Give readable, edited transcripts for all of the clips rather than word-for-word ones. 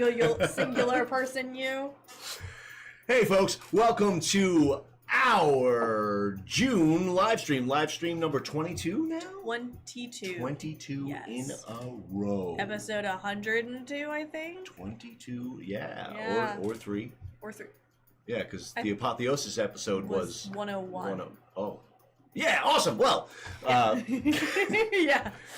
You singular person, you. Hey folks, welcome to our June live stream number 22 now? 22. 22 yes. In a row. Episode 102, I think. 22, yeah. Or 3. Or 3. Yeah, because the Apotheosis episode was 101. Oh. Yeah, awesome. Well, yeah.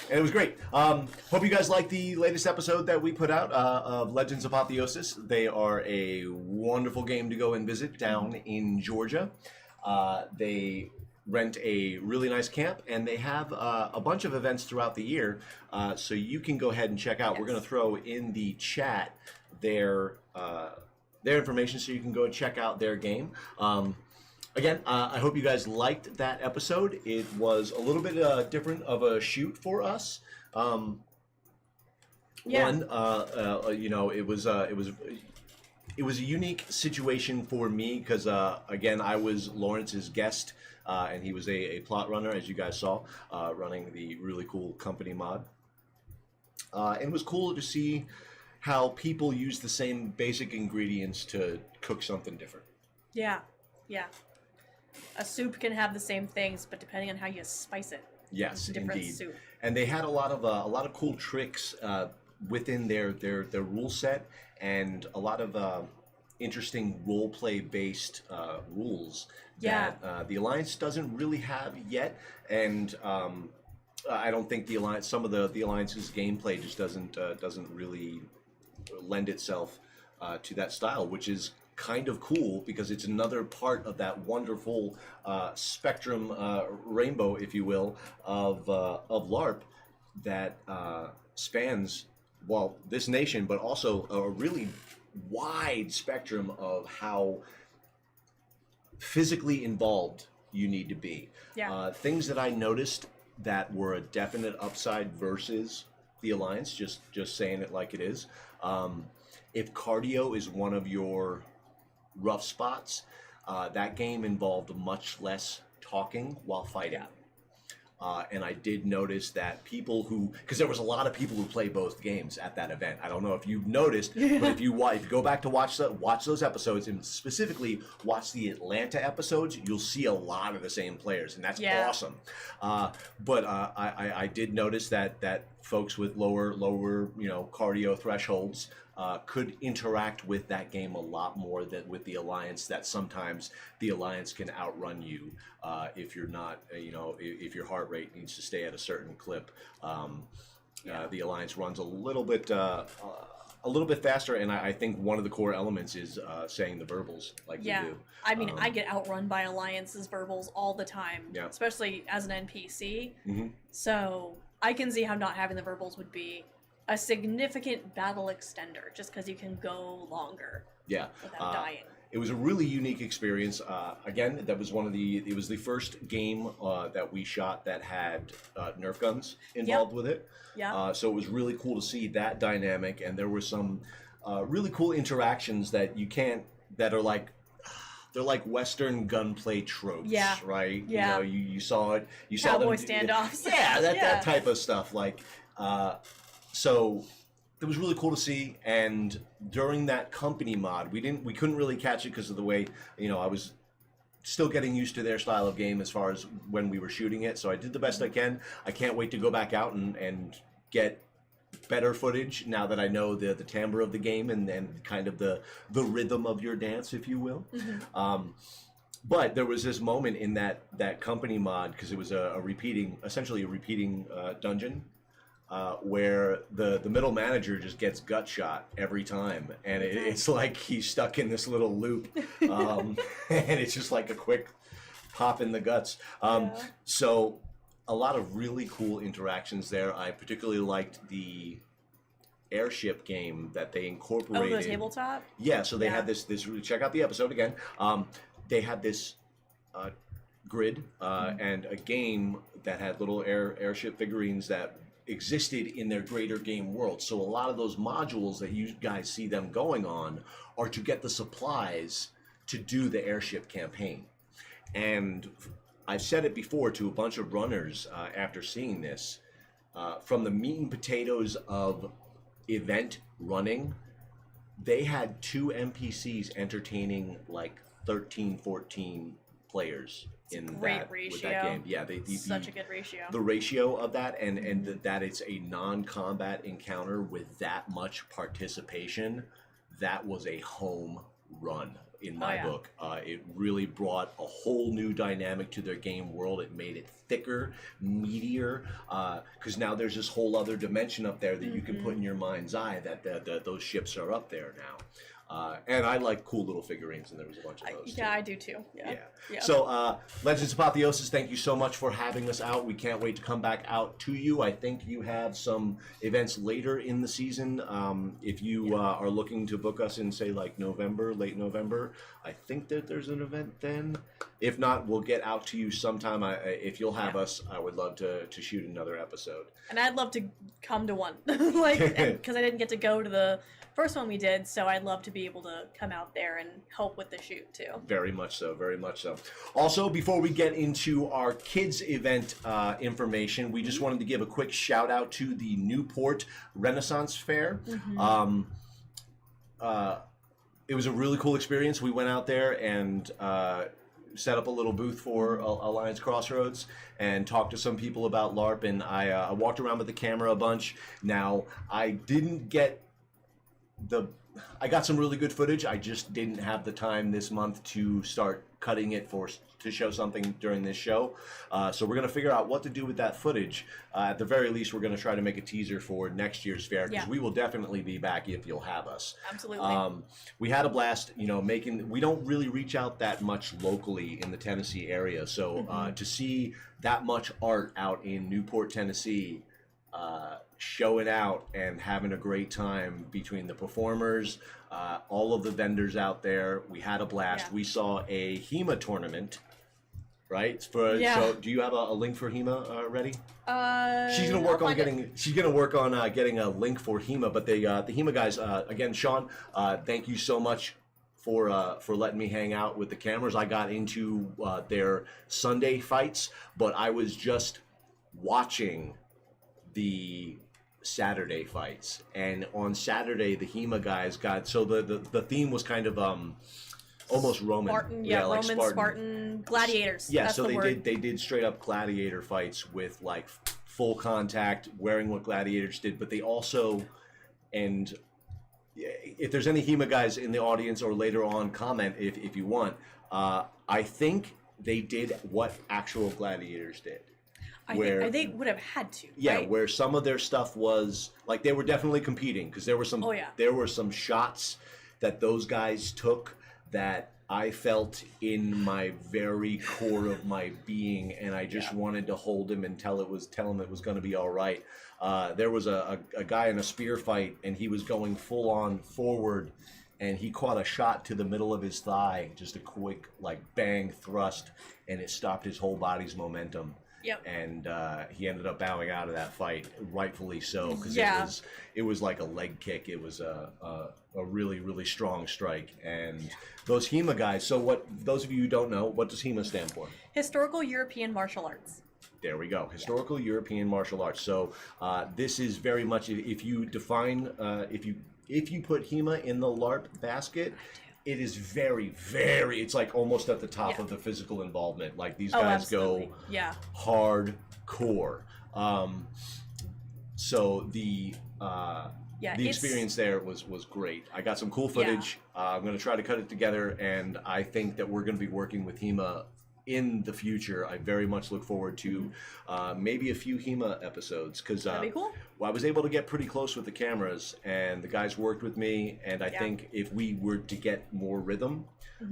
And it was great. Hope you guys like the latest episode that we put out of Legends of Apotheosis. They are a wonderful game to go and visit down in Georgia. They rent a really nice camp, and they have a bunch of events throughout the year, so you can go ahead and check out. Yes. We're going to throw in the chat their information so you can go and check out their game. Again, I hope you guys liked that episode. It was a little bit different of a shoot for us. Yeah. It was a unique situation for me because again, I was Lawrence's guest, and he was a plot runner, as you guys saw, running the really cool company mod. And it was cool to see, how people use the same basic ingredients to cook something different. Yeah, yeah. A soup can have the same things, but depending on how you spice it, Yes, it's a different indeed. soup. And they had a lot of cool tricks within their rule set, and a lot of interesting role play based rules that the Alliance doesn't really have yet. And I don't think the Alliance, some of the Alliance's gameplay just doesn't really lend itself to that style, which is kind of cool because it's another part of that wonderful spectrum rainbow, if you will, of LARP that spans, well, this nation, but also a really wide spectrum of how physically involved you need to be. Yeah. Things that I noticed that were a definite upside versus the Alliance, just saying it like it is. If cardio is one of your rough spots, that game involved much less talking while fighting. And I did notice that people who, because there was a lot of people who play both games at that event. I don't know if you've noticed, but if you go back to watch those episodes, and specifically watch the Atlanta episodes, you'll see a lot of the same players, and that's awesome. But I did notice that folks with lower cardio thresholds could interact with that game a lot more than with the Alliance. That sometimes the Alliance can outrun you if you're not, if your heart rate needs to stay at a certain clip. The Alliance runs a little bit faster, and I think one of the core elements is saying the verbals like you do. I mean, I get outrun by Alliance's verbals all the time, especially as an NPC. Mm-hmm. So I can see how not having the verbals would be a significant battle extender, just because you can go longer without dying. It was a really unique experience. Again, it was the first game that we shot that had Nerf guns involved with it. Yeah. So it was really cool to see that dynamic, and there were some really cool interactions that that are like, they're like Western gunplay tropes, right? Yeah. You saw it. You saw Cowboy them, standoffs. That type of stuff. Like, so it was really cool to see. And during that company mod, we couldn't really catch it because of the way, I was still getting used to their style of game as far as when we were shooting it. So I did the best I can. I can't wait to go back out and get better footage now that I know the timbre of the game and kind of the rhythm of your dance, if you will. Mm-hmm. But there was this moment in that company mod, because it was essentially a repeating dungeon, where the middle manager just gets gut shot every time, and it's like he's stuck in this little loop, and it's just like a quick pop in the guts. So a lot of really cool interactions there. I particularly liked the airship game that they incorporated. Oh, the tabletop? Yeah, so they had this check out the episode again. They had this grid and a game that had little airship figurines that existed in their greater game world. So a lot of those modules that you guys see them going on are to get the supplies to do the airship campaign. And I've said it before to a bunch of runners after seeing this, from the meat and potatoes of event running, they had 2 NPCs entertaining like 13, 14 players in that game. Yeah, such a good ratio. The ratio of that, and that it's a non-combat encounter with that much participation, that was a home run in my book. It really brought a whole new dynamic to their game world. It made it thicker, meatier, because now there's this whole other dimension up there that you can put in your mind's eye that those ships are up there now. And I like cool little figurines, and there was a bunch of those. Yeah, I do too. Yeah. So, Legends Apotheosis, thank you so much for having us out. We can't wait to come back out to you. I think you have some events later in the season. If you are looking to book us in, say, like November, late November, I think that there's an event then. If not, we'll get out to you sometime. If you'll have us, I would love to shoot another episode. And I'd love to come to one, like, because I didn't get to go to the first one we did, so I'd love to be able to come out there and help with the shoot too. Very much so, very much so. Also, before we get into our kids event information, we just wanted to give a quick shout out to the Newport Renaissance Fair. It was a really cool experience. We went out there and set up a little booth for Alliance Crossroads and talked to some people about LARP, and I walked around with the camera a bunch. Now, I got some really good footage. I just didn't have the time this month to start cutting it to show something during this show. So we're going to figure out what to do with that footage. At the very least, we're going to try to make a teaser for next year's fair, because we will definitely be back if you'll have us. Absolutely. We had a blast, we don't really reach out that much locally in the Tennessee area. So to see that much art out in Newport, Tennessee, showing out and having a great time between the performers, all of the vendors out there, we had a blast. We saw a HEMA tournament. Right. So, do you have a link for HEMA ready? She's gonna work on getting. She's gonna work on getting a link for HEMA. But the HEMA guys, again, Sean, thank you so much for letting me hang out with the cameras. I got into their Sunday fights, but I was just watching the Saturday fights. And on Saturday, the HEMA guys got the theme was kind of almost Roman. Spartan, like Roman, Spartan gladiators. Yeah, that's so the they did straight up gladiator fights with like full contact, wearing what gladiators did, but they also, and if there's any HEMA guys in the audience or later on, comment if you want. I think they did what actual gladiators did. I think they would have had to. Yeah, right? Where some of their stuff was like they were definitely competing, because there were some shots that those guys took that I felt in my very core of my being, and I just wanted to hold him and tell him it was going to be all right. There was a guy in a spear fight, and he was going full on forward, and he caught a shot to the middle of his thigh, just a quick like bang thrust, and it stopped his whole body's momentum. Yep. And he ended up bowing out of that fight, rightfully so, because it was like a leg kick. It was a really, really strong strike. And those HEMA guys, so what, those of you who don't know, what does HEMA stand for? Historical European Martial Arts. There we go. Historical European Martial Arts. So this is very much, if you define, if you put HEMA in the LARP basket, it is very, very, it's like almost at the top of the physical involvement. Like these guys go hardcore. So the experience there was great. I got some cool footage. I'm going to try to cut it together, and I think that we're going to be working with HEMA in the future. I very much look forward to maybe a few HEMA episodes, because that'd be cool. I was able to get pretty close with the cameras, and the guys worked with me, and I think if we were to get more rhythm,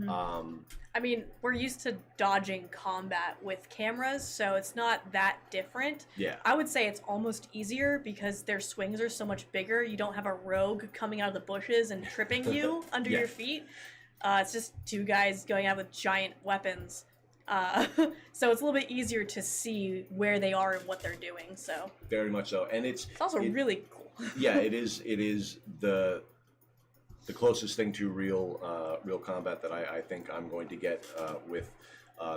I mean, we're used to dodging combat with cameras, so it's not that different. Yeah. I would say it's almost easier because their swings are so much bigger. You don't have a rogue coming out of the bushes and tripping you under your feet. It's just two guys going out with giant weapons. So it's a little bit easier to see where they are and what they're doing. So very much so, and it's also really cool. Yeah, it is. It is the closest thing to real combat that I think I'm going to get with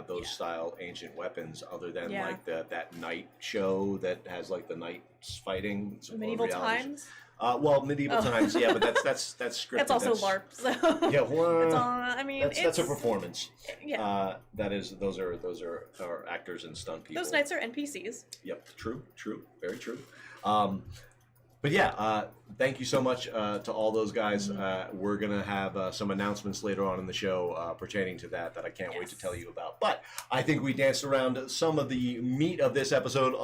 those style ancient weapons, other than like that knight show that has like the knights fighting. Medieval times. Well, medieval times, yeah, but that's scripted. That's also LARP. So. Yeah, well, I mean, that's a performance. Yeah. That is, those are actors and stunt people. Those knights are NPCs. Yep, true, very true. But yeah, thank you so much to all those guys. We're going to have some announcements later on in the show pertaining to that I can't wait to tell you about. But I think we danced around some of the meat of this episode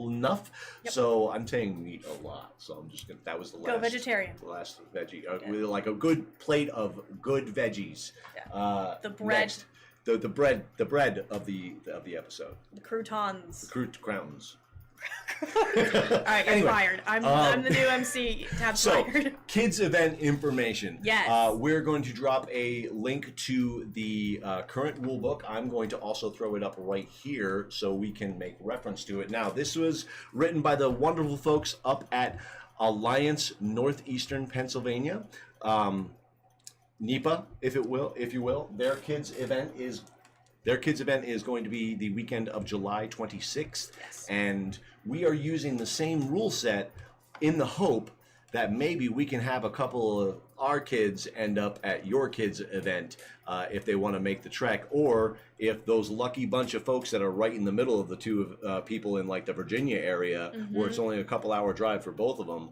enough. Yep. So I'm saying meat a lot. So I'm just going to, that was the last. Go vegetarian. The last veggie. With like a good plate of good veggies. Yeah. The bread. Next, the bread of the episode. The croutons. The croutons. All right, you're fired. I'm the new MC. Tab's fired. Kids event information. Yes. We're going to drop a link to the current rule book. I'm going to also throw it up right here so we can make reference to it. Now, this was written by the wonderful folks up at Alliance Northeastern Pennsylvania, NEPA, if you will. Their kids event is going to be the weekend of July 26th, Yes. and we are using the same rule set in the hope that maybe we can have a couple of our kids end up at your kids' event if they want to make the trek, or if those lucky bunch of folks that are right in the middle of the two people in like the Virginia area, where it's only a couple-hour drive for both of them,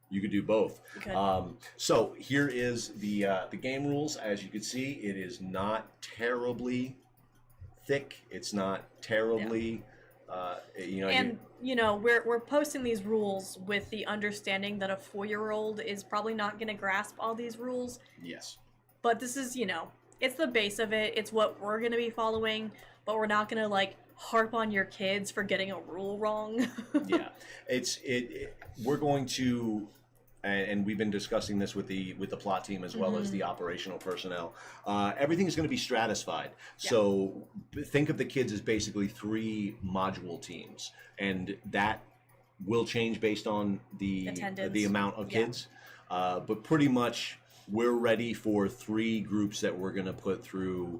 you could do both. So here is the game rules. As you can see, it is not terribly thick. It's not terribly, we're posting these rules with the understanding that a 4-year-old is probably not going to grasp all these rules. Yes. But this is, it's the base of it. It's what we're going to be following, but we're not going to like harp on your kids for getting a rule wrong. Yeah. We're going to, and we've been discussing this with the plot team as well as the operational personnel. Everything's going to be stratified. Yeah. So think of the kids as basically 3 module teams, and that will change based on the amount of kids. But pretty much we're ready for 3 groups that we're going to put through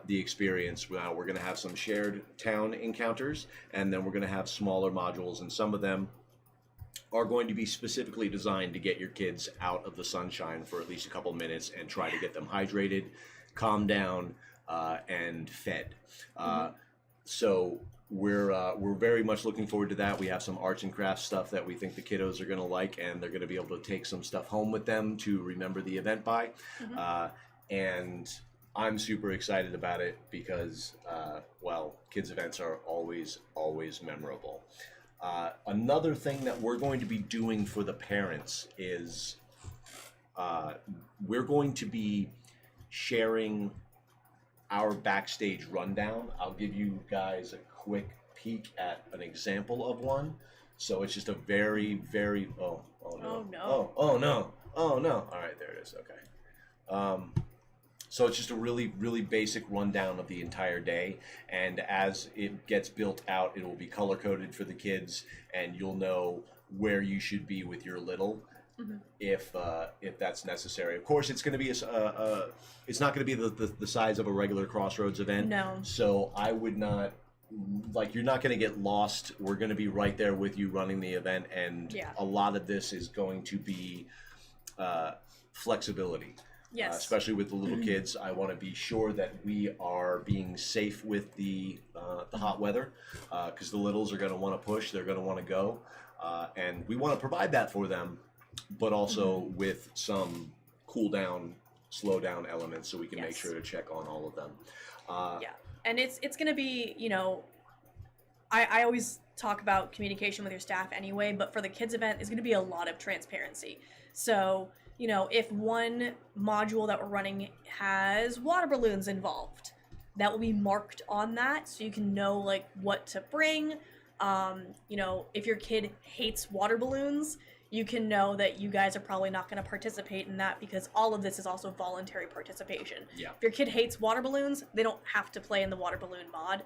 the experience. We're going to have some shared town encounters, and then we're going to have smaller modules, and some of them are going to be specifically designed to get your kids out of the sunshine for at least a couple minutes and try to get them hydrated, calmed down, and fed. So we're very much looking forward to that. We have some arts and crafts stuff that we think the kiddos are going to like, and they're going to be able to take some stuff home with them to remember the event by. And I'm super excited about it because, kids events are always memorable. Another thing that we're going to be doing for the parents is we're going to be sharing our backstage rundown. I'll give you guys a quick peek at an example of one. So it's just a very, very, oh no. Oh no. All right, there it is. Okay. So it's just a really, really basic rundown of the entire day, and as it gets built out, it will be color-coded for the kids, and you'll know where you should be with your little, if that's necessary. Of course, it's going to be it's not going to be the size of a regular Crossroads event. No. So I would not, you're not going to get lost. We're going to be right there with you running the event, and a lot of this is going to be flexibility. Yes. Especially with the little kids, I want to be sure that we are being safe with the hot weather, because the littles are going to want to push, they're going to want to go, and we want to provide that for them, but also with some cool down, slow down elements, so we can make sure to check on all of them. And it's going to be, I always talk about communication with your staff anyway, but for the kids event, it's going to be a lot of transparency. So if one module that we're running has water balloons involved, that will be marked on that, so you can know what to bring. If your kid hates water balloons, you can know that you guys are probably not going to participate in that, because all of this is also voluntary participation. Yeah. If your kid hates water balloons, they don't have to play in the water balloon mod.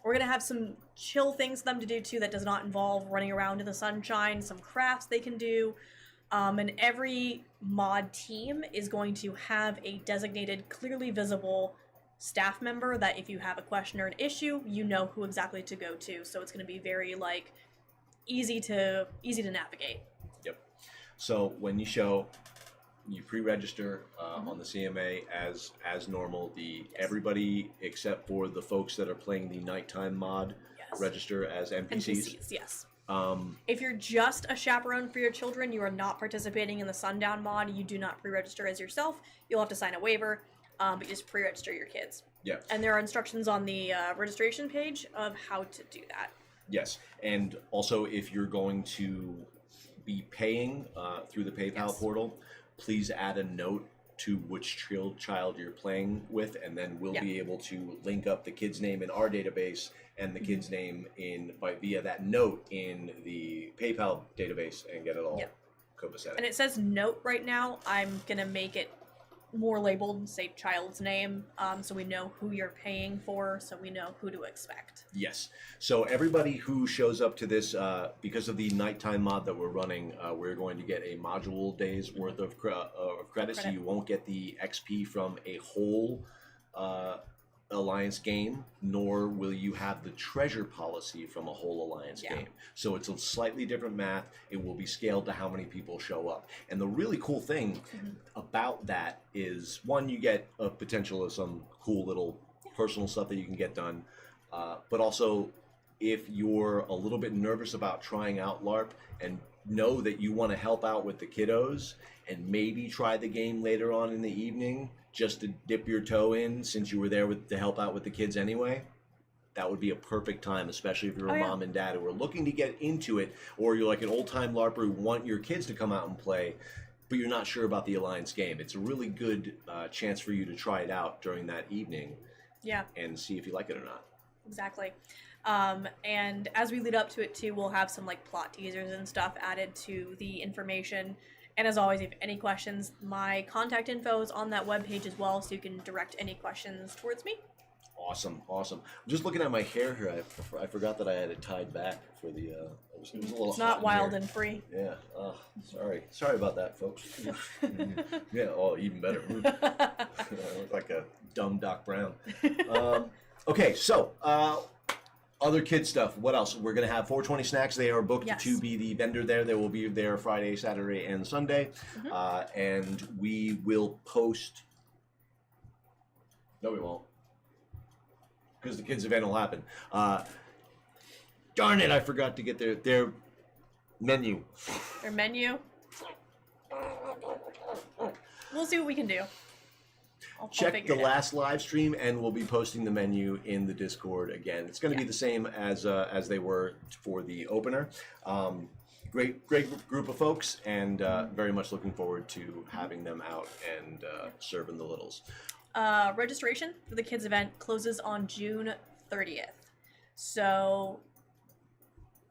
We're going to have some chill things for them to do too that does not involve running around in the sunshine, some crafts they can do. And every mod team is going to have a designated, clearly visible staff member that if you have a question or an issue, you know who exactly to go to. So it's going to be very easy to navigate. Yep. So when you show, you pre-register on the CMA as normal. Everybody except for the folks that are playing the nighttime mod register as NPCs. Yes. If you're just a chaperone for your children, you are not participating in the sundown mod. You do not pre-register as yourself. You'll have to sign a waiver, but you just pre-register your kids. Yeah. And there are instructions on the registration page of how to do that. Yes, and also if you're going to be paying through the PayPal portal, please add a note to which child you're playing with, and then we'll be able to link up the kid's name in our database and the kid's name via that note in the PayPal database and get it all copacetic. And it says note right now. I'm gonna make it more labeled, say, child's name, so we know who you're paying for, so we know who to expect. Yes. So everybody who shows up to this, because of the nighttime mod that we're running, we're going to get a module day's worth of credit, so you won't get the XP from a whole Alliance game, nor will you have the treasure policy from a whole Alliance game. So it's a slightly different math. It will be scaled to how many people show up. And the really cool thing about that is, one, you get a potential of some cool little personal stuff that you can get done. But also, if you're a little bit nervous about trying out LARP and know that you want to help out with the kiddos and maybe try the game later on in the evening, just to dip your toe in since you were there to help out with the kids anyway, that would be a perfect time, especially if you're a mom and dad who are looking to get into it, or you're like an old-time LARPer who want your kids to come out and play, but you're not sure about the Alliance game. It's a really good chance for you to try it out during that evening and see if you like it or not. Exactly. And as we lead up to it too, we'll have some like plot teasers and stuff added to the information. And as always, if you have any questions, my contact info is on that webpage as well, so you can direct any questions towards me. Awesome, awesome. I'm just looking at my hair here. I forgot that I had it tied back for the. It was a little. It's not wild and free. Yeah. Sorry about that, folks. Yeah. Oh, even better. I look like a dumb Doc Brown. Okay, so. Other kid stuff. What else? We're going to have 420 Snacks. They are booked to be the vendor there. They will be there Friday, Saturday, and Sunday. And we will post... No, we won't. Because the kids' event will happen. Darn it, I forgot to get their menu. Their menu? We'll see what we can do. I'll check the last live stream, and we'll be posting the menu in the Discord again. It's going to be the same as they were for the opener. Great group of folks, and very much looking forward to having them out and serving the littles. Registration for the kids event closes on June 30th. So,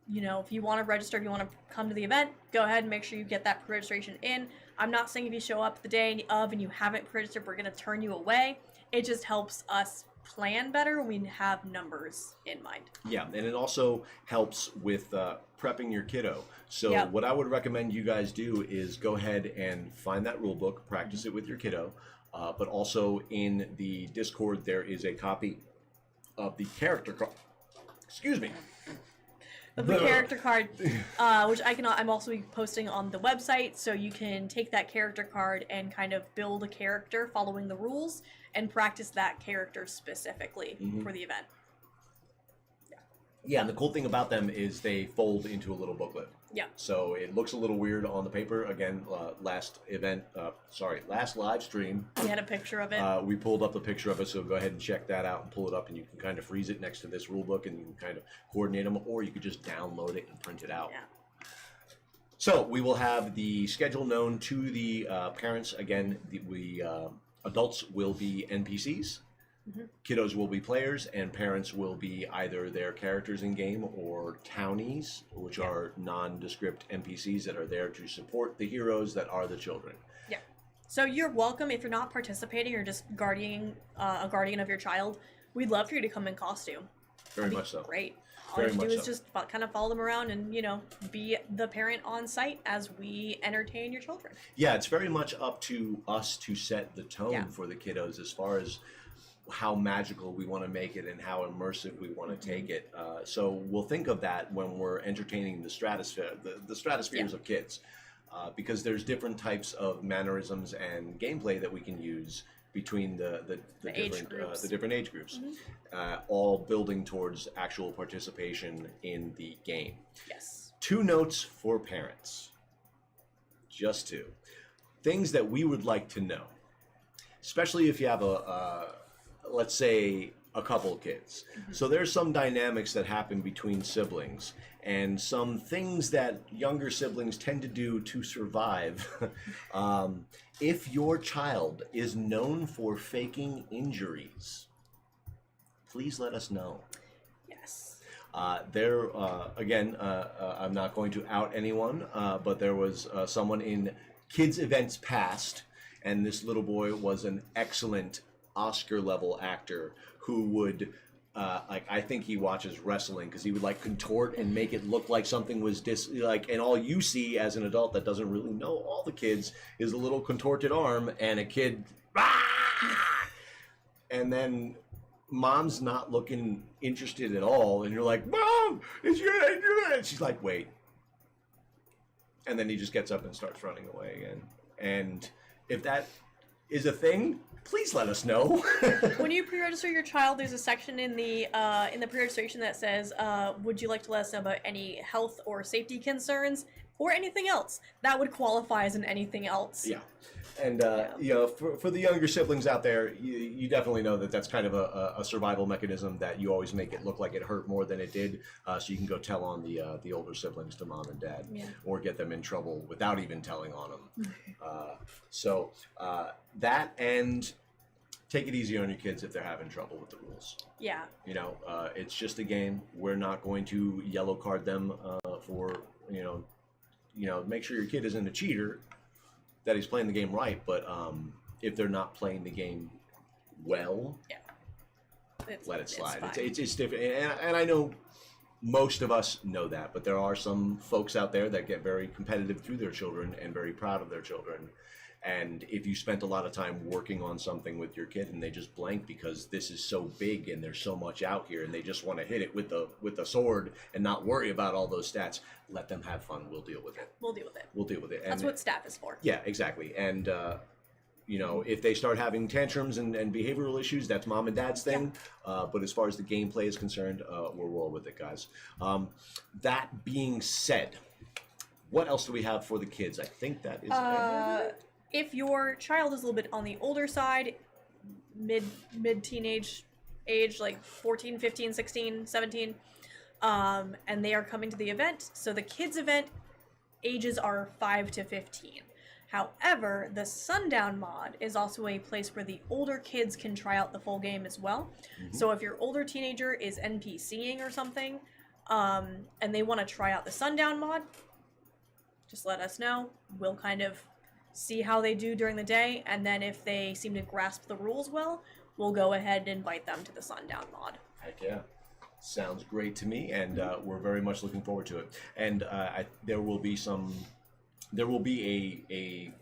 you know, if you want to register, if you want to come to the event, go ahead and make sure you get that registration in. I'm not saying if you show up the day of and you haven't registered, we're going to turn you away. It just helps us plan better when we have numbers in mind. Yeah, and it also helps with prepping your kiddo. So what I would recommend you guys do is go ahead and find that rule book, practice it with your kiddo, but also in the Discord there is a copy of the character card. Excuse me. Of the character card, which I'm also posting on the website, so you can take that character card and kind of build a character following the rules and practice that character specifically for the event. Yeah, and the cool thing about them is they fold into a little booklet. Yeah. So it looks a little weird on the paper. Again, last live stream. We had a picture of it. We pulled up a picture of it, so go ahead and check that out and pull it up, and you can kind of freeze it next to this rule book, and you can kind of coordinate them, or you could just download it and print it out. Yeah. So we will have the schedule known to the parents. Again, adults will be NPCs. Kiddos will be players, and parents will be either their characters in game or townies, which are nondescript NPCs that are there to support the heroes that are the children. Yeah. So you're welcome if you're not participating or just a guardian of your child. We'd love for you to come in costume. Very much so. Great. All you have to do is just kind of follow them around and, you know, be the parent on site as we entertain your children. Yeah, it's very much up to us to set the tone for the kiddos as far as how magical we want to make it and how immersive we want to take it. So we'll think of that when we're entertaining the stratosphere, the stratospheres of kids, because there's different types of mannerisms and gameplay that we can use between the different age groups, all building towards actual participation in the game. Yes. 2 notes for parents. Just 2. Things that we would like to know, especially if you have let's say a couple of kids. So there's some dynamics that happen between siblings and some things that younger siblings tend to do to survive. If your child is known for faking injuries, please let us know. Yes. Again, I'm not going to out anyone, but there was someone in kids events past, and this little boy was an excellent Oscar-level actor who would, I think he watches wrestling because he would like contort and make it look like something was and all you see as an adult that doesn't really know all the kids is a little contorted arm and a kid, and then mom's not looking interested at all, and you're like, Mom, it's your idea. And she's like, wait. And then he just gets up and starts running away again. And if that is a thing, please let us know. When you pre-register your child, there's a section in the pre-registration that says, would you like to let us know about any health or safety concerns or anything else? That would qualify as an anything else. Yeah. And, you know, for the younger siblings out there, you definitely know that that's kind of a survival mechanism that you always make it look like it hurt more than it did, so you can go tell on the older siblings to mom and dad, or get them in trouble without even telling on them. So that, and take it easy on your kids if they're having trouble with the rules. Yeah. You know, it's just a game. We're not going to yellow card them for, you know, make sure your kid isn't a cheater, that he's playing the game right, but if they're not playing the game well, let it slide. It's different, and I know most of us know that, but there are some folks out there that get very competitive through their children and very proud of their children. And if you spent a lot of time working on something with your kid and they just blank because this is so big and there's so much out here and they just want to hit it with the sword and not worry about all those stats, let them have fun. We'll deal with it. We'll deal with it. We'll deal with it. That's what staff is for. Yeah, exactly. And you know, if they start having tantrums and behavioral issues, that's mom and dad's thing. But as far as the gameplay is concerned, we'll roll with it, guys. That being said, what else do we have for the kids? I think that is if your child is a little bit on the older side, mid-teenage age, like 14, 15, 16, 17, and they are coming to the event. So the kids event ages are 5 to 15. However, the Sundown mod is also a place where the older kids can try out the full game as well. So if your older teenager is NPCing or something, and they want to try out the Sundown mod, just let us know. We'll kind of see how they do during the day, and then if they seem to grasp the rules well, we'll go ahead and invite them to the Sundown mod. Heck yeah. Sounds great to me, and we're very much looking forward to it. And there will be a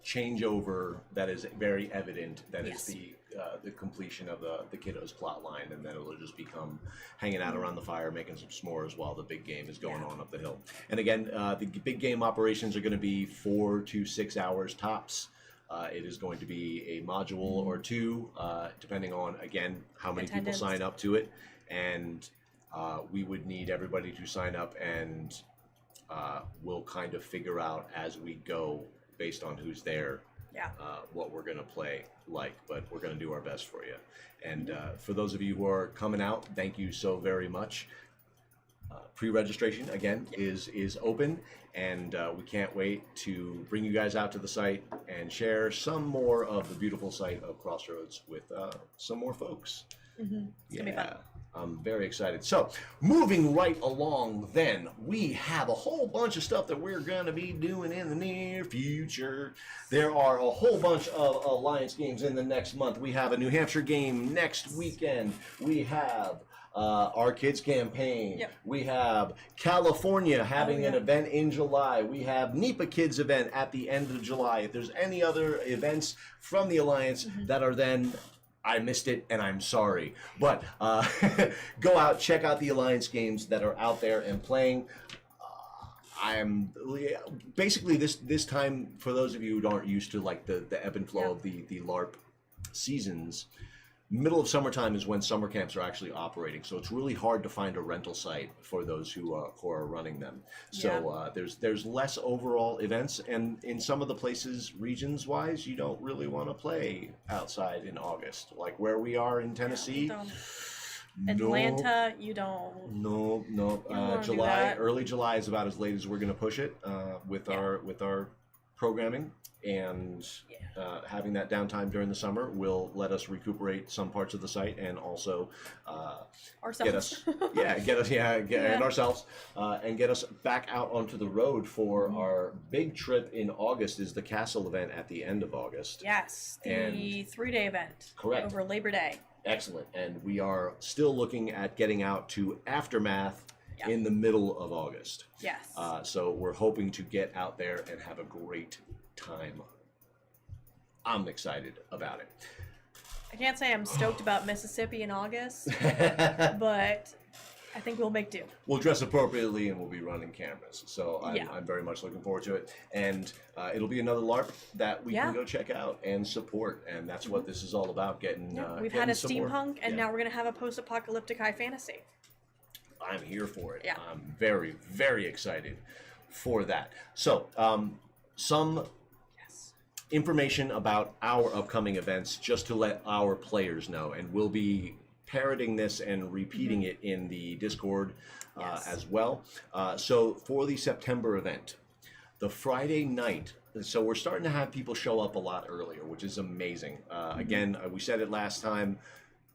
changeover that is very evident. That is the completion of the kiddos plot line, and then it'll just become hanging out around the fire, making some s'mores while the big game is going on up the hill. And again, the big game operations are going to be 4 to 6 hours tops. It is going to be a module or two, depending on, again, how many people sign up to it. And we would need everybody to sign up, and we'll kind of figure out as we go, based on who's there, what we're going to play like. But we're going to do our best for you. And for those of you who are coming out, thank you so very much. Pre-registration, again, is open, and we can't wait to bring you guys out to the site and share some more of the beautiful site of Crossroads with some more folks. It's going to be fun. I'm very excited. So, moving right along then, we have a whole bunch of stuff that we're going to be doing in the near future. There are a whole bunch of Alliance games in the next month. We have a New Hampshire game next weekend. We have our kids campaign. We have California having an event in July. We have NEPA Kids event at the end of July. If there's any other events from the Alliance that are then, I missed it and I'm sorry, but go out, check out the Alliance games that are out there and playing. I am basically this time, for those of you who aren't used to like the ebb and flow of the LARP seasons, middle of summertime is when summer camps are actually operating, so it's really hard to find a rental site for those who are running them. So there's less overall events, and in some of the places, regions wise, you don't really want to play outside in August, like where we are in Tennessee. Atlanta, you don't. No. July, early July is about as late as we're going to push it with our programming, and having that downtime during the summer will let us recuperate some parts of the site and also ourselves. and ourselves, and get us back out onto the road for our big trip in August. Is the castle event at the end of August. Yes, the 3-day event. Correct. Over Labor Day. Excellent. And we are still looking at getting out to Aftermath in the middle of August. Yes. So we're hoping to get out there and have a great time. I'm excited about it. I can't say I'm stoked about Mississippi in August, but I think we'll make do. We'll dress appropriately and we'll be running cameras. So I'm very much looking forward to it. And it'll be another LARP that we can go check out and support. And that's what this is all about, getting we've getting had a some steampunk, and now we're going to have a post-apocalyptic high fantasy. I'm here for it. Yeah. I'm very, very excited for that. So, some information about our upcoming events, just to let our players know, and we'll be parroting this and repeating it in the Discord as well. So for the September event, the Friday night, so we're starting to have people show up a lot earlier, which is amazing. Again, we said it last time,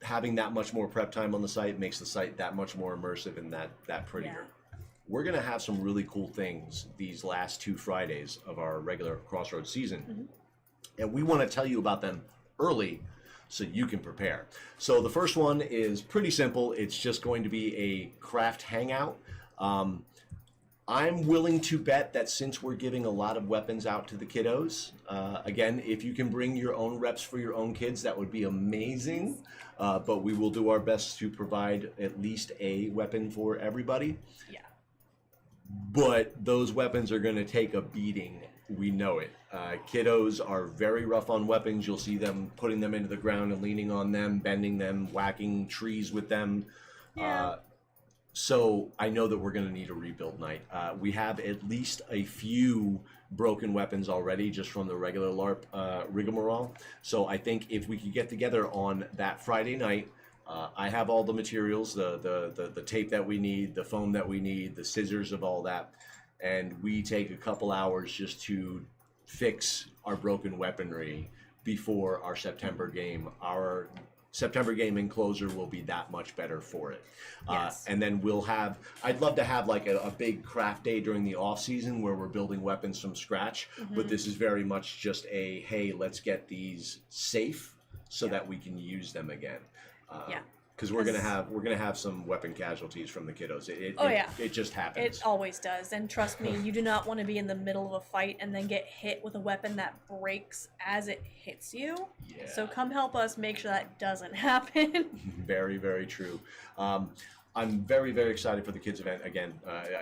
having that much more prep time on the site makes the site that much more immersive and that prettier. We're going to have some really cool things these last 2 Fridays of our regular Crossroads season. And we want to tell you about them early so you can prepare. So the first one is pretty simple. It's just going to be a craft hangout. I'm willing to bet that since we're giving a lot of weapons out to the kiddos, again, if you can bring your own reps for your own kids, that would be amazing. But we will do our best to provide at least a weapon for everybody. Yeah. But those weapons are going to take a beating. We know it. Kiddos are very rough on weapons. You'll see them putting them into the ground and leaning on them, bending them, whacking trees with them. Yeah. So I know that we're going to need a rebuild night. We have at least a few broken weapons already just from the regular LARP rigmarole. So I think if we could get together on that Friday night, I have all the materials, the tape that we need, the foam that we need, the scissors of all that. And we take a couple hours just to fix our broken weaponry before our September game. Our September game and closer will be that much better for it. Yes. And then we'll have, I'd love to have like a big craft day during the off season where we're building weapons from scratch, but this is very much just a, hey, let's get these safe so that we can use them again. Because we're gonna have some weapon casualties from the kiddos. It just happens. It always does. And trust me, you do not want to be in the middle of a fight and then get hit with a weapon that breaks as it hits you. Yeah. So come help us make sure that doesn't happen. Very, very true. I'm very, very excited for the kids event. Again,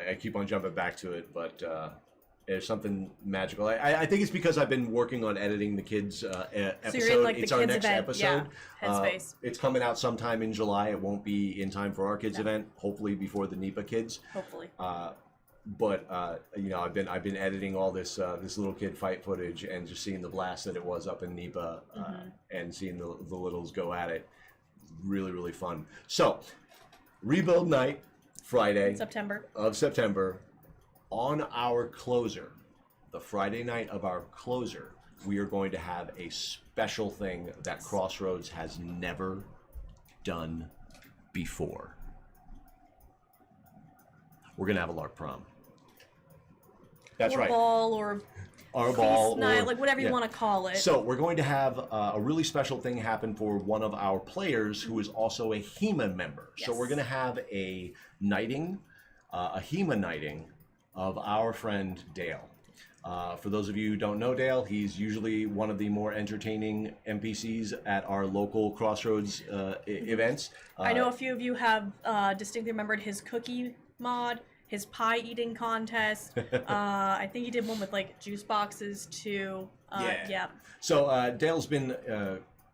I keep on jumping back to it, but there's something magical. I think it's because I've been working on editing the kids episode. So like it's the our kids next event. episode. Headspace. It's coming out sometime in July. It won't be in time for our kids event. Hopefully before the NEPA kids. Hopefully. But you know, I've been editing all this little kid fight footage and just seeing the blast that it was up in NEPA and seeing the littles go at it. Really, really fun. So, rebuild night, Friday of September. On our closer, the Friday night of our closer, we are going to have a special thing that Crossroads has never done before. We're going to have a LARP prom. That's right. Or ball night, like whatever you want to call it. So we're going to have a really special thing happen for one of our players who is also a HEMA member. Yes. So we're going to have a knighting, a HEMA knighting of our friend Dale. For those of you who don't know Dale, he's usually one of the more entertaining NPCs at our local Crossroads events. I know a few of you have distinctly remembered his cookie mod, his pie eating contest. I think he did one with like juice boxes too. So Dale's been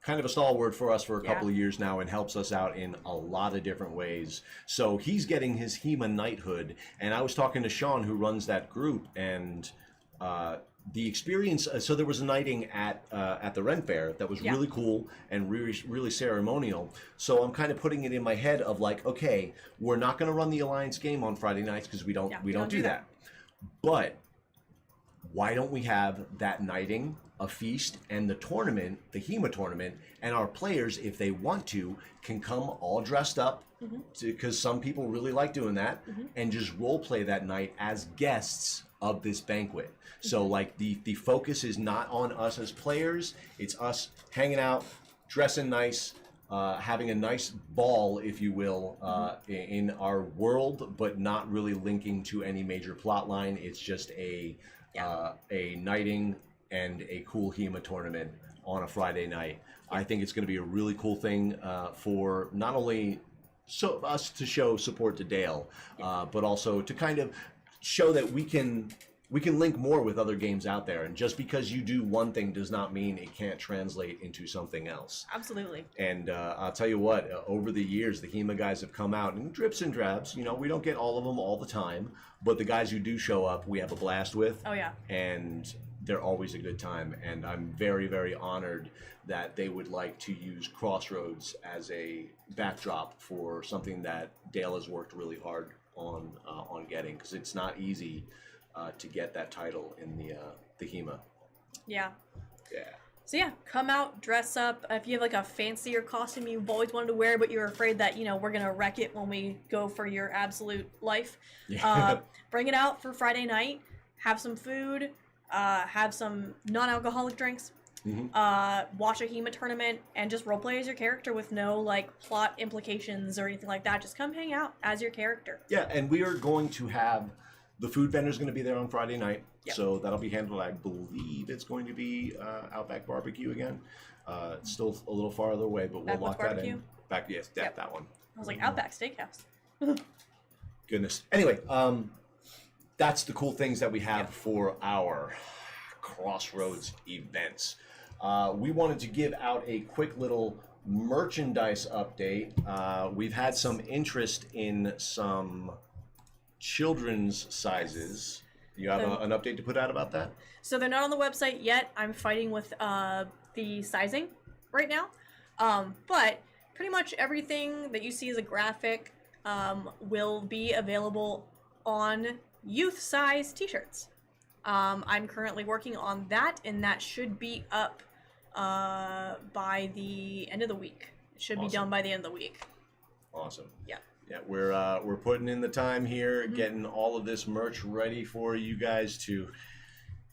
kind of a stalwart for us for a couple of years now and helps us out in a lot of different ways. So he's getting his HEMA knighthood, and I was talking to Sean, who runs that group, and the experience. So there was a knighting at the Ren Fair that was really cool and really ceremonial. So I'm kind of putting it in my head of like, okay, we're not going to run the Alliance game on Friday nights because we don't do that. But why don't we have that knighting, a feast, and the tournament, the HEMA tournament, and our players, if they want to, can come all dressed up, because some people really like doing that, and just role play that night as guests of this banquet. So like the focus is not on us as players, it's us hanging out, dressing nice, having a nice ball, if you will, in our world, but not really linking to any major plot line. It's just a knighting and a cool HEMA tournament on a Friday night. I think it's going to be a really cool thing for not only us to show support to Dale, but also to kind of show that we can link more with other games out there. And just because you do one thing does not mean it can't translate into something else. Absolutely. And I'll tell you what, over the years, the HEMA guys have come out in drips and drabs. You know, we don't get all of them all the time, but the guys who do show up, we have a blast with. Oh, yeah. And they're always a good time. And I'm very, very honored that they would like to use Crossroads as a backdrop for something that Dale has worked really hard on getting, because it's not easy to get that title in the HEMA. Yeah. Yeah. So yeah, come out, dress up. If you have like a fancier costume you've always wanted to wear, but you're afraid that, you know, we're gonna wreck it when we go for your absolute life, bring it out for Friday night. Have some food, have some non-alcoholic drinks, watch a HEMA tournament, and just roleplay as your character with no like plot implications or anything like that. Just come hang out as your character. Yeah, and we are going to have the food vendor's going to be there on Friday night, Yep. so that'll be handled. I believe it's going to be Outback Barbecue again. It's still a little farther away, but we'll lock that in. Back, yes, Yep. that one. I was like, Outback Steakhouse. Goodness. Anyway, that's the cool things that we have for our Crossroads events. We wanted to give out a quick little merchandise update. We've had some interest in some children's sizes. You have an update to put out about that? So they're not on the website yet. I'm fighting with the sizing right now. But pretty much everything that you see as a graphic will be available on youth size t-shirts. I'm currently working on that, and that should be up by the end of the week. It should be done by the end of the week. Awesome. Yeah. Yeah, we're putting in the time here, getting all of this merch ready for you guys to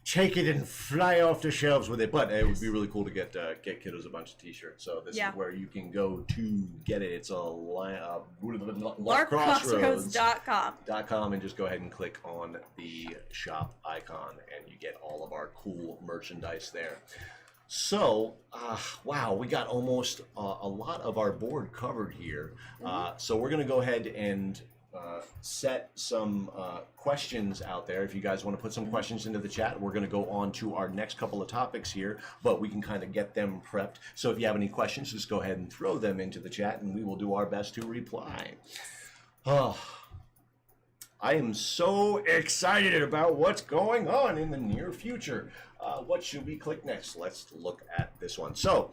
take it and fly off the shelves with it. But it would be really cool to get kiddos a bunch of t-shirts. So this is where you can go to get it. It's a LARPcrossroads.com and just go ahead and click on the shop icon and you get all of our cool merchandise there. So, wow, we got almost a lot of our board covered here. So we're going to go ahead and set some questions out there. If you guys want to put some questions into the chat, we're going to go on to our next couple of topics here, but we can kind of get them prepped. So if you have any questions, just go ahead and throw them into the chat and we will do our best to reply. Oh, I am so excited about what's going on in the near future. What should we click next? Let's look at this one. So,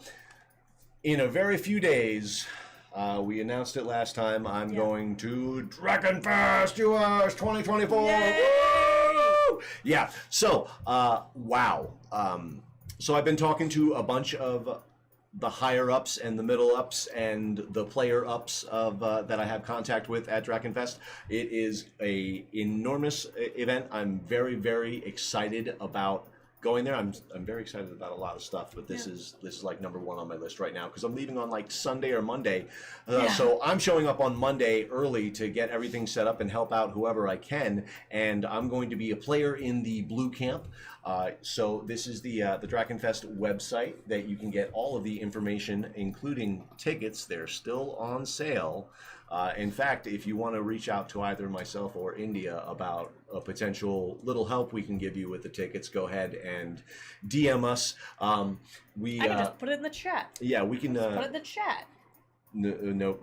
in a very few days, we announced it last time, I'm going to DragonFest US 2024! Woo! Yeah, so, wow. So I've been talking to a bunch of the higher ups and the middle ups and the player ups of that I have contact with at DragonFest. It is a enormous event. I'm very, very excited about going there. I'm very excited about a lot of stuff, but this is like number one on my list right now because I'm leaving on like Sunday or Monday. So I'm showing up on Monday early to get everything set up and help out whoever I can, and I'm going to be a player in the blue camp. So this is the DragonFest website that you can get all of the information, including tickets. They're still on sale. In fact, if you want to reach out to either myself or India about a potential little help we can give you with the tickets, go ahead and DM us. I can just put it in the chat. Yeah, we can. Put it in the chat. Nope.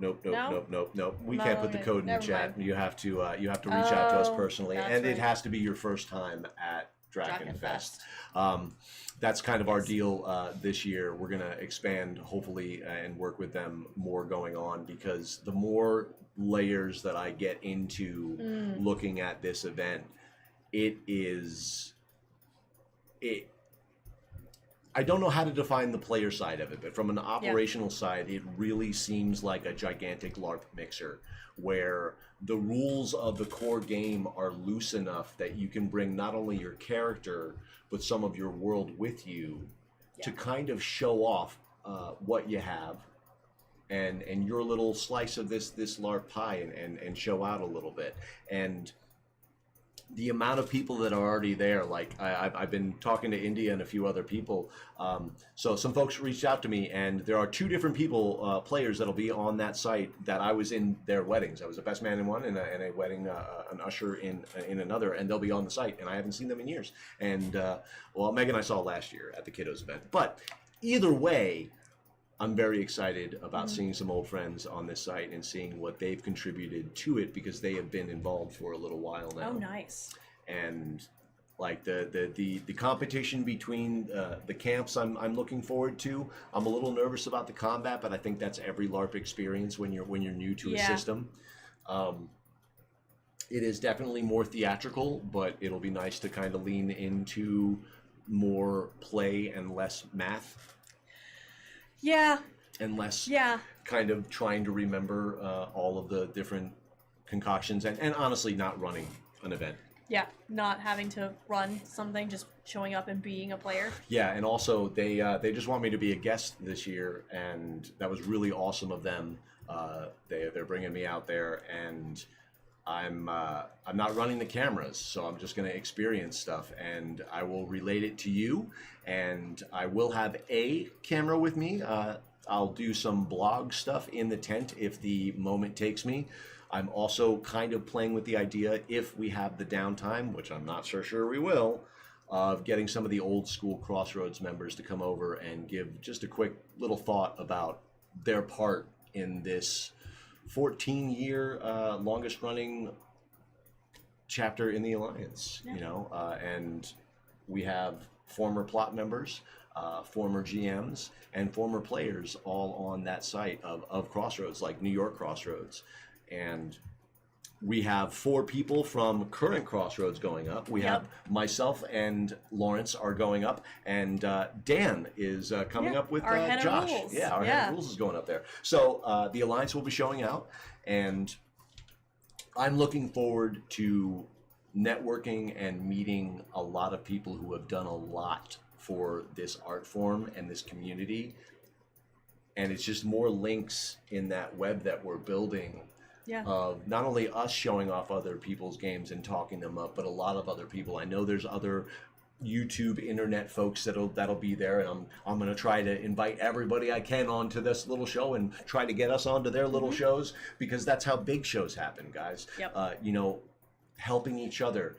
We can't put the code in the chat. You have to reach out to us personally, and it has to be your first time at DragonFest. That's kind of our deal this year. We're going to expand, hopefully, and work with them more going on, because the more layers that I get into looking at this event, it is I don't know how to define the player side of it, but from an operational side, it really seems like a gigantic LARP mixer where the rules of the core game are loose enough that you can bring not only your character, but some of your world with you to kind of show off what you have and your little slice of this LARP pie and show out a little bit. And the amount of people that are already there, like I've been talking to India and a few other people. So some folks reached out to me, and there are 2 different people, players that'll be on that site that I was in their weddings. I was a best man in one and a wedding, an usher in another, and they'll be on the site, and I haven't seen them in years. And well, Megan I saw last year at the kiddos event. But either way, I'm very excited about seeing some old friends on this site and seeing what they've contributed to it, because they have been involved for a little while now. Oh, nice. And like the competition between the camps, I'm looking forward to. I'm a little nervous about the combat, but I think that's every LARP experience when you're new to a system. It is definitely more theatrical, but it'll be nice to kind of lean into more play and less math. Yeah. And less kind of trying to remember all of the different concoctions and honestly not running an event. Yeah, not having to run something, just showing up and being a player. Yeah, and also they just want me to be a guest this year, and that was really awesome of them. They're bringing me out there, and I'm not running the cameras, so I'm just going to experience stuff, and I will relate it to you, and I will have a camera with me. I'll do some blog stuff in the tent if the moment takes me. I'm also kind of playing with the idea, if we have the downtime, which I'm not so sure we will, of getting some of the old school Crossroads members to come over and give just a quick little thought about their part in this 14-year longest running chapter in the Alliance, you know, and we have former plot members, former GMs, and former players all on that site of Crossroads, like New York Crossroads. And we have 4 people from current Crossroads going up. We have myself and Lawrence are going up, and Dan is coming up with our head Josh. of rules. Yeah, our head of rules is going up there. So the Alliance will be showing out, and I'm looking forward to networking and meeting a lot of people who have done a lot for this art form and this community. And it's just more links in that web that we're building. Of not only us showing off other people's games and talking them up, but a lot of other people. I know there's other YouTube internet folks that'll be there, and I'm going to try to invite everybody I can onto this little show and try to get us onto their little shows, because that's how big shows happen, guys. You know, helping each other.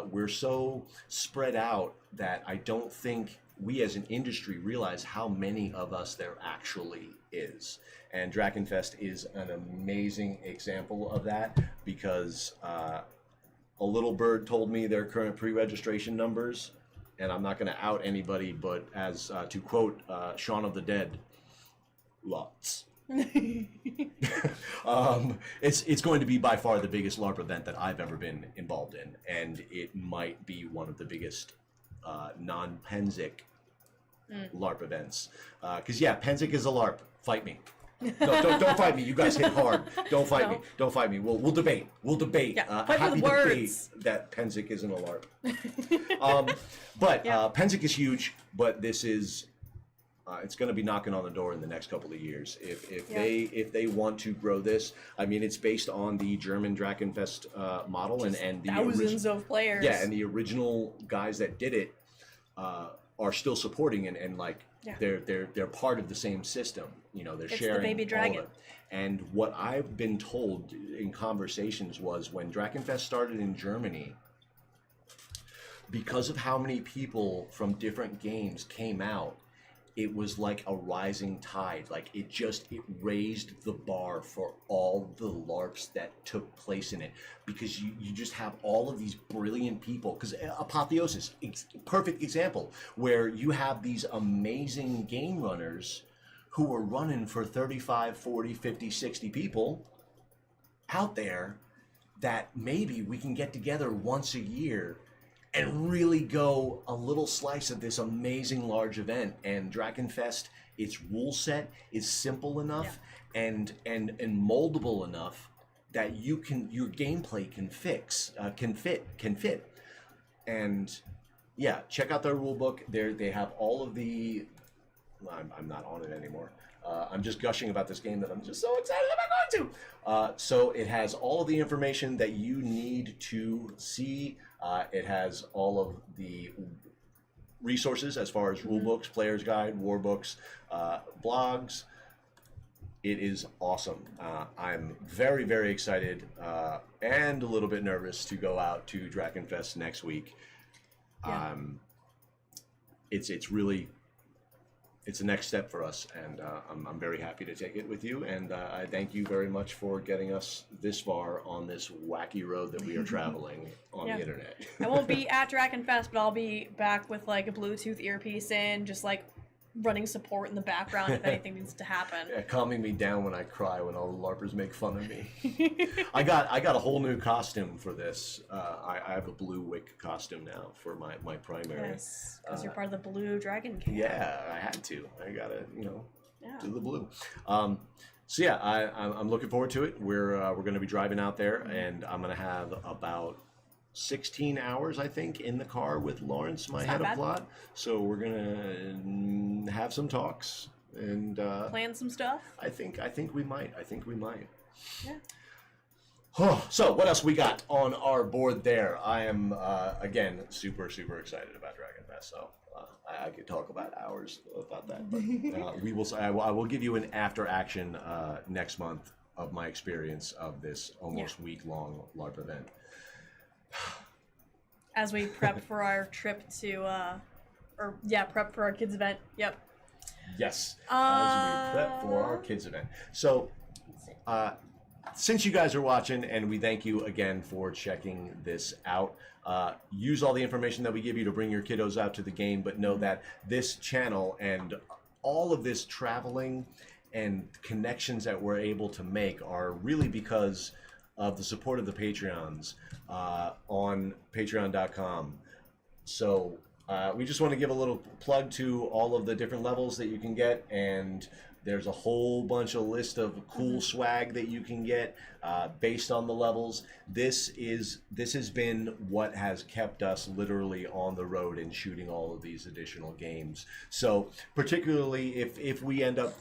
We're so spread out that I don't think we as an industry realize how many of us there actually is. And Drakenfest is an amazing example of that, because a little bird told me their current pre-registration numbers, and I'm not going to out anybody, but as to quote Shaun of the Dead, lots. It's going to be by far the biggest LARP event that I've ever been involved in, and it might be one of the biggest non-Penzic LARP events. Because Penzic is a LARP. Fight me. No, don't fight me. You guys hit hard. Don't fight me. Don't fight me. We'll debate. We'll debate. Fight happy with debate words. that Penzic isn't a LARP. But Penzic is huge. But this is it's going to be knocking on the door in the next couple of years. If they want to grow this, I mean, it's based on the German Drakenfest model, and the thousands of players. Yeah, and the original guys that did it are still supporting and like they're part of the same system. You know, they're sharing the baby dragon. all of it. And what I've been told in conversations was, when Drakenfest started in Germany, because of how many people from different games came out, it was like a rising tide. Like it raised the bar for all the LARPs that took place in it, because you just have all of these brilliant people. Because Apotheosis, perfect example, where you have these amazing game runners who are running for 35, 40, 50, 60 people out there, that maybe we can get together once a year and really go a little slice of this amazing large event. And Dragonfest, its rule set is simple enough and moldable enough that your gameplay can fit. And yeah, check out their rule book. They have all of the. I'm not on it anymore. I'm just gushing about this game that I'm just so excited about going to. So it has all of the information that you need to see. It has all of the resources as far as rule books, player's guide, war books, blogs. It is awesome. I'm very, very excited and a little bit nervous to go out to Dragonfest next week. Yeah. It's really. It's the next step for us, and I'm very happy to take it with you. And I thank you very much for getting us this far on this wacky road that we are traveling on the internet. I won't be at Dragonfest, but I'll be back with like a Bluetooth earpiece in, just like running support in the background if anything needs to happen. Yeah, calming me down when I cry when all the LARPers make fun of me. I got a whole new costume for this. I have a blue wick costume now for my primary. Yes, because you're part of the Blue Dragon Camp. Yeah, I had to. I gotta, do the blue. So yeah, I'm looking forward to it. We're going to be driving out there, and I'm going to have about 16 hours, I think, in the car with Lawrence, my head of plot. So we're gonna have some talks and plan some stuff. I think we might. Yeah. Oh, so what else we got on our board there? I am again super excited about Dragonfest. So I could talk about hours about that, but I will give you an after action next month of my experience of this almost week-long LARP event. As we prep for our trip to, prep for our kids' event. Yep. Yes. As we prep for our kids' event. So, since you guys are watching, and we thank you again for checking this out, use all the information that we give you to bring your kiddos out to the game, but know that this channel and all of this traveling and connections that we're able to make are really because of the support of the Patreons on patreon.com. So we just want to give a little plug to all of the different levels that you can get, and there's a whole bunch of list of cool swag that you can get based on the levels. This has been what has kept us literally on the road and shooting all of these additional games. So particularly if we end up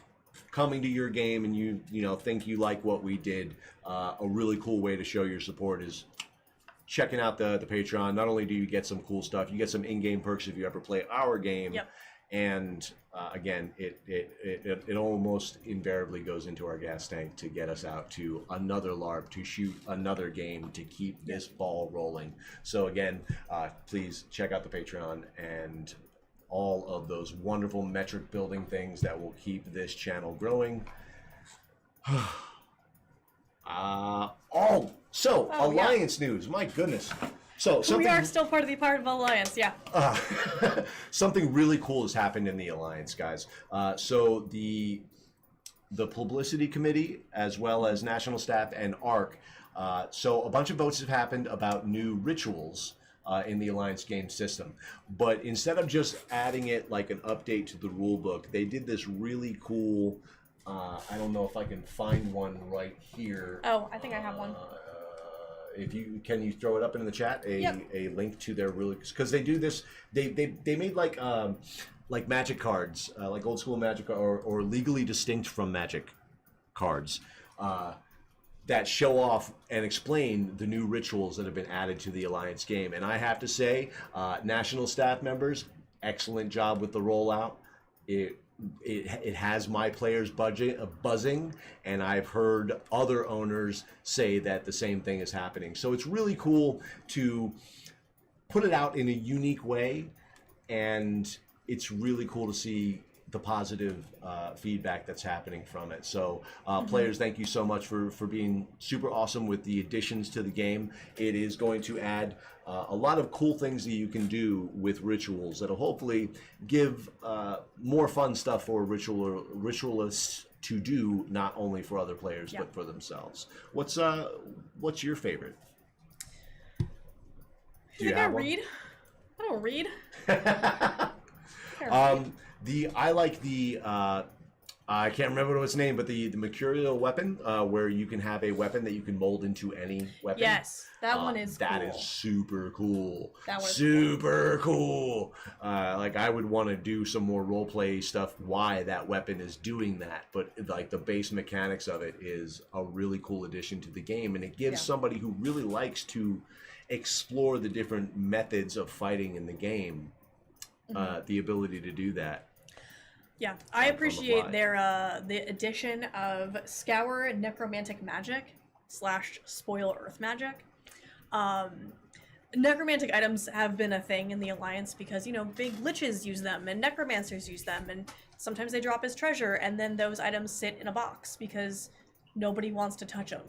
coming to your game and you think you like what we did, a really cool way to show your support is checking out the Patreon. Not only do you get some cool stuff, you get some in-game perks if you ever play our game. Yep. And again, it almost invariably goes into our gas tank to get us out to another LARP, to shoot another game, to keep this ball rolling. So again, please check out the Patreon and all of those wonderful metric building things that will keep this channel growing. Alliance news, my goodness. So we are still part of Alliance, yeah. Something really cool has happened in the Alliance, guys. So the publicity committee, as well as national staff and ARC, so a bunch of votes have happened about new rituals in the Alliance game system. But instead of just adding it like an update to the rule book, they did this really cool, I don't know if I can find one right here. Oh, I think I have one. Can you throw it up in the chat? A link to their really, because they do this, they made like magic cards, like old school magic or legally distinct from magic cards, that show off and explain the new rituals that have been added to the Alliance game. And I have to say, national staff members, excellent job with the rollout. It has my players' budget buzzing, and I've heard other owners say that the same thing is happening. So it's really cool to put it out in a unique way, and it's really cool to see the positive feedback that's happening from it. So players, thank you so much for being super awesome with the additions to the game. It is going to add a lot of cool things that you can do with rituals that'll hopefully give more fun stuff for ritualists to do, not only for other players but for themselves. What's your favorite? Do you think I read? I don't read. I like the I can't remember what its name, but the mercurial weapon, where you can have a weapon that you can mold into any weapon. Yes, that one is that cool. is super cool. That one is super cool. Like I would want to do some more role play stuff. Why that weapon is doing that, but like the base mechanics of it is a really cool addition to the game, and it gives somebody who really likes to explore the different methods of fighting in the game the ability to do that. Yeah, I appreciate their the addition of Scour Necromantic Magic / Spoil Earth Magic. Necromantic items have been a thing in the Alliance because, you know, big liches use them and necromancers use them, and sometimes they drop as treasure, and then those items sit in a box because nobody wants to touch them.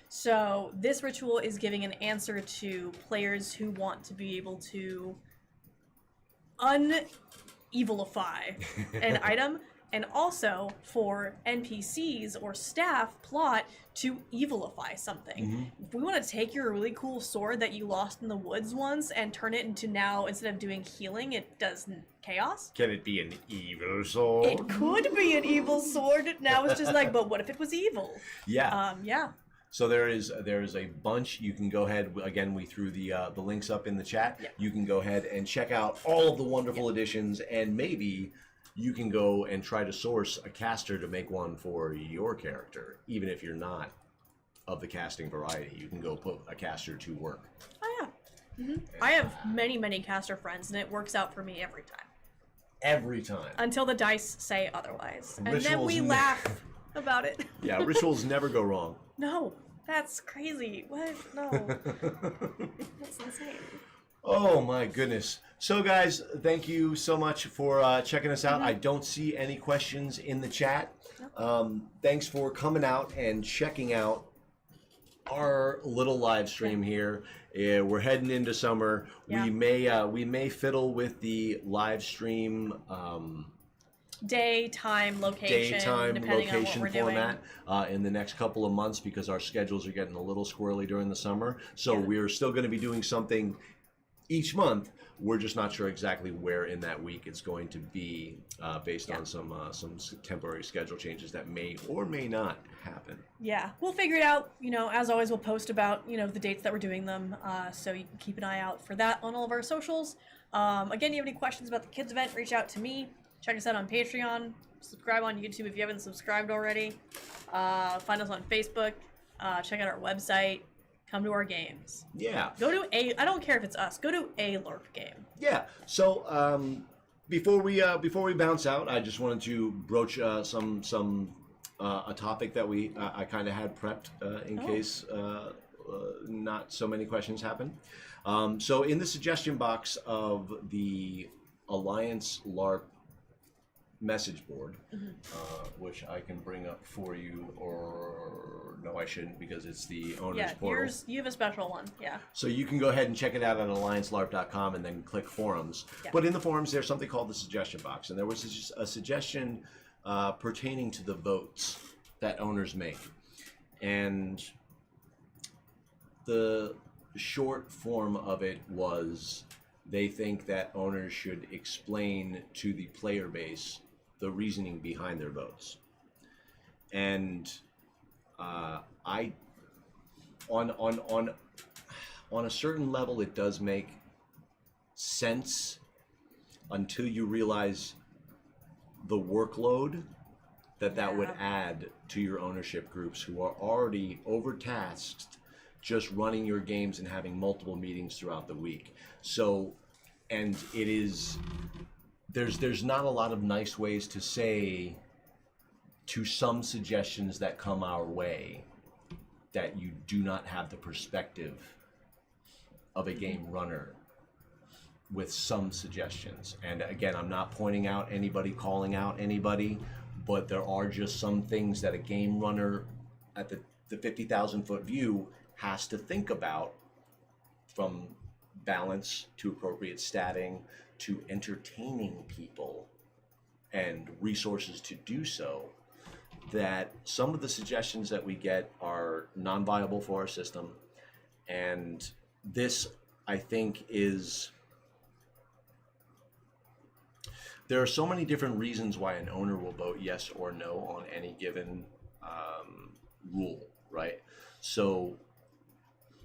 So this ritual is giving an answer to players who want to be able to evilify an item, and also for NPCs or staff plot to evilify something. If we want to take your really cool sword that you lost in the woods once and turn it into, now instead of doing healing, it does chaos. Can it be an evil sword? It could be an evil sword. Now it's just like, but what if it was evil? Yeah. Yeah. So there is a bunch. You can go ahead. Again, we threw the links up in the chat. Yeah. You can go ahead and check out all of the wonderful additions, and maybe you can go and try to source a caster to make one for your character, even if you're not of the casting variety. You can go put a caster to work. Oh yeah. I have many caster friends, and it works out for me every time. Every time. Until the dice say otherwise, and then Rituals we laugh about it. Yeah, rituals never go wrong. No, that's crazy. What? No. That's insane. Oh my goodness. So guys, thank you so much for checking us out. I don't see any questions in the chat. Thanks for coming out and checking out our little live stream here. We're heading into summer. Yeah. We may fiddle with the live stream Daytime location, depending on what we're format in the next couple of months, because our schedules are getting a little squirrely during the summer. So we're still going to be doing something each month. We're just not sure exactly where in that week it's going to be, based on some temporary schedule changes that may or may not happen. Yeah, we'll figure it out. You know, as always, we'll post about, you know, the dates that we're doing them, so you can keep an eye out for that on all of our socials. Again, you have any questions about the kids event, reach out to me. Check us out on Patreon. Subscribe on YouTube if you haven't subscribed already. Find us on Facebook. Check out our website. Come to our games. Yeah. Go to I don't care if it's us. Go to a LARP game. Yeah. So before we bounce out, I just wanted to broach a topic that I kind of had prepped in case not so many questions happen. So in the suggestion box of the Alliance LARP message board, which I can bring up for you, or no, I shouldn't, because it's the owner's portal. You have a special one, yeah. So you can go ahead and check it out at alliancelarp.com and then click forums. Yeah. But in the forums, there's something called the suggestion box, and there was a suggestion pertaining to the votes that owners make. And the short form of it was, they think that owners should explain to the player base the reasoning behind their votes. And I, on a certain level, it does make sense until you realize the workload that would add to your ownership groups, who are already overtasked just running your games and having multiple meetings throughout the week. So, and it is, there's not a lot of nice ways to say to some suggestions that come our way that you do not have the perspective of a game runner with some suggestions. And again, I'm not pointing out anybody, calling out anybody, but there are just some things that a game runner at the 50,000 foot view has to think about, from balance to appropriate statting to entertaining people and resources to do so, that some of the suggestions that we get are non-viable for our system. And this, I think, is there are so many different reasons why an owner will vote yes or no on any given rule, right? So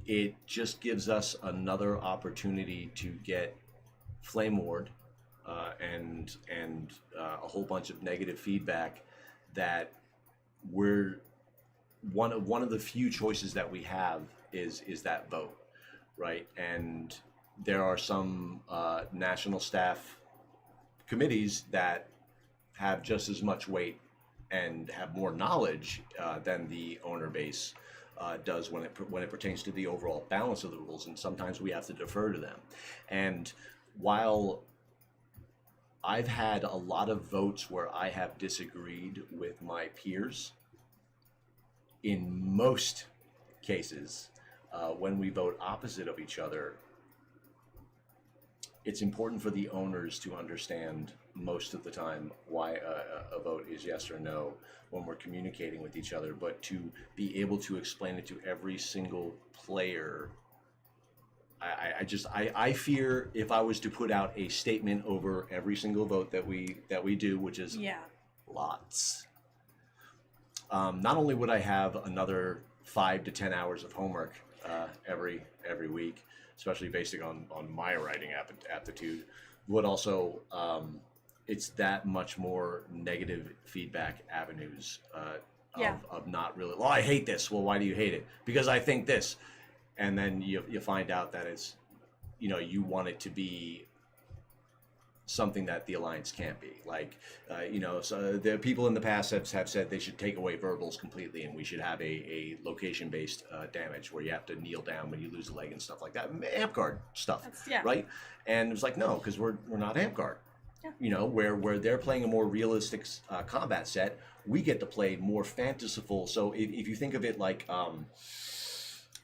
it just gives us another opportunity to get flame warred and a whole bunch of negative feedback that we're one of the few choices that we have is that vote, right? And there are some national staff committees that have just as much weight and have more knowledge than the owner base does when it pertains to the overall balance of the rules, and sometimes we have to defer to them. And while I've had a lot of votes where I have disagreed with my peers, in most cases, when we vote opposite of each other, it's important for the owners to understand most of the time why a vote is yes or no when we're communicating with each other, but to be able to explain it to every single player. I fear if I was to put out a statement over every single vote that we do, which is lots. Not only would I have another 5 to 10 hours of homework every week, especially based on my writing aptitude, but also it's that much more negative feedback avenues of not really, well, I hate this. Well, why do you hate it? Because I think this. And then you find out that it's, you want it to be something that the Alliance can't be. Like, so the people in the past have said they should take away verbals completely, and we should have a location-based damage where you have to kneel down when you lose a leg and stuff like that. Amp guard stuff, right? And it was like, no, because we're not Amp guard. Yeah. Where they're playing a more realistic combat set, we get to play more fantastical. So if you think of it like,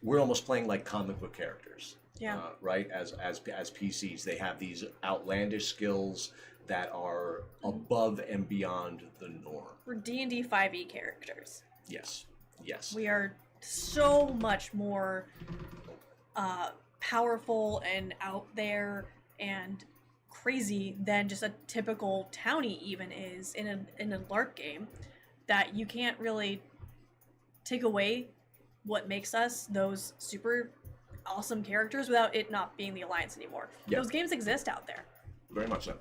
we're almost playing like comic book characters. Yeah. Right? As PCs, they have these outlandish skills that are above and beyond the norm. We're D&D 5e characters. Yes. We are so much more powerful and out there and crazy than just a typical townie even is in a LARP game, that you can't really take away what makes us those super awesome characters without it not being the Alliance anymore. Yep. Those games exist out there. Very much so.